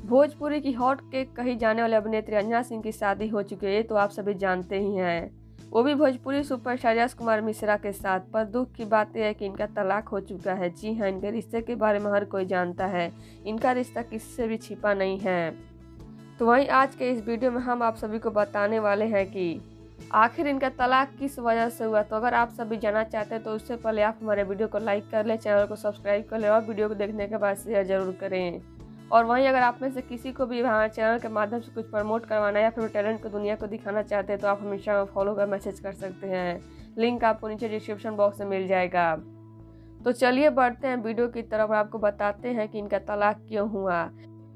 भोजपुरी की hot cake कही जाने वाली अभिनेत्री अंजना सिंह की शादी हो चुकी है, ये तो आप सभी जानते ही हैं। वो भी भोजपुरी सुपरस्टार यश कुमार मिश्रा के साथ। पर दुख की बात यह है कि इनका तलाक हो चुका है। जी हाँ, इनके रिश्ते के बारे में हर कोई जानता है। इनका रिश्ता किससे भी छिपा नहीं है। तो वहीं आज के इस वीडियो में हम आप सभी को बताने वाले हैं कि आखिर इनका तलाक किस वजह से हुआ। तो अगर आप सभी जानना चाहते हैं तो उससे पहले आप हमारे वीडियो को लाइक कर लें, चैनल को सब्सक्राइब कर लें और वीडियो को देखने के बाद शेयर जरूर करें। और वहीं अगर आप में से किसी को भी हमारे चैनल के माध्यम से कुछ प्रमोट करवाना है या फिर टैलेंट को दुनिया को दिखाना चाहते हैं तो आप हमेशा में फॉलो कर मैसेज कर सकते हैं। लिंक आपको नीचे डिस्क्रिप्शन बॉक्स में मिल जाएगा। तो चलिए बढ़ते हैं वीडियो की तरफ और आपको बताते हैं कि इनका तलाक क्यों हुआ।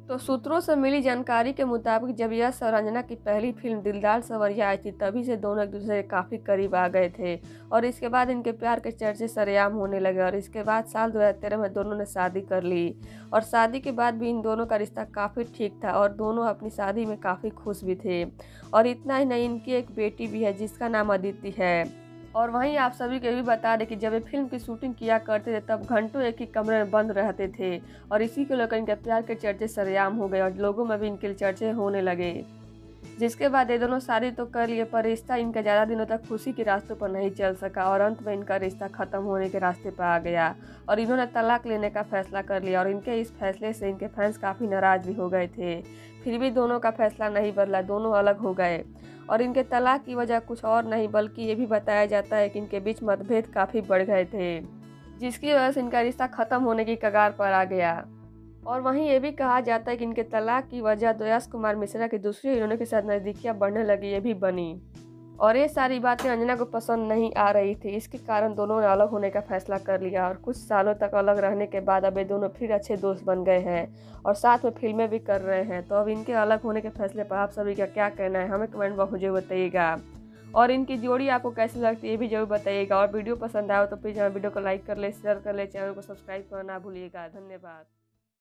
तो सूत्रों से मिली जानकारी के मुताबिक जब यश और अंजना की पहली फिल्म दिलदार सवरिया आई थी तभी से दोनों एक दूसरे के काफ़ी करीब आ गए थे और इसके बाद इनके प्यार के चर्चे सरेआम होने लगे। और इसके बाद साल 2013 में दोनों ने शादी कर ली और शादी के बाद भी इन दोनों का रिश्ता काफ़ी ठीक था और दोनों अपनी शादी में काफ़ी खुश भी थे। और इतना ही नहीं, इनकी एक बेटी भी है जिसका नाम अदिति है। और वहीं आप सभी को भी बता दें कि जब ये फिल्म की शूटिंग किया करते थे तब घंटों एक ही कमरे में बंद रहते थे और इसी को लेकर इनके प्यार के चर्चे सरेआम हो गए और लोगों में भी इनके चर्चे होने लगे। जिसके बाद ये दोनों शादी तो कर लिए पर रिश्ता इनका ज़्यादा दिनों तक खुशी के रास्तों पर नहीं चल सका और अंत में इनका रिश्ता ख़त्म होने के रास्ते पर आ गया और इन्होंने तलाक लेने का फैसला कर लिया। और इनके इस फैसले से इनके फैंस काफ़ी नाराज़ भी हो गए थे। फिर भी दोनों का फैसला नहीं बदला, दोनों अलग हो गए। और इनके तलाक की वजह कुछ और नहीं बल्कि ये भी बताया जाता है कि इनके बीच मतभेद काफ़ी बढ़ गए थे, जिसकी वजह से इनका रिश्ता ख़त्म होने की कगार पर आ गया। और वहीं ये भी कहा जाता है कि इनके तलाक की वजह तो यश कुमार मिश्रा की दूसरी हीरोइनों के साथ नज़दीकियाँ बढ़ने लगी, ये भी बनी। और ये सारी बातें अंजना को पसंद नहीं आ रही थी। इसके कारण दोनों ने अलग होने का फैसला कर लिया और कुछ सालों तक अलग रहने के बाद अब ये दोनों फिर अच्छे दोस्त बन गए हैं और साथ में फिल्में भी कर रहे हैं। तो अब इनके अलग होने के फैसले पर आप सभी का क्या कहना है, हमें कमेंट बॉक्स में जरूर बताइएगा। और इनकी जोड़ी आपको कैसी लगती है ये भी जरूर बताइएगा। और वीडियो पसंद आए तो प्लीज़ हमारे वीडियो को लाइक कर ले, शेयर कर ले, चैनल को सब्सक्राइब करना ना भूलिएगा। धन्यवाद।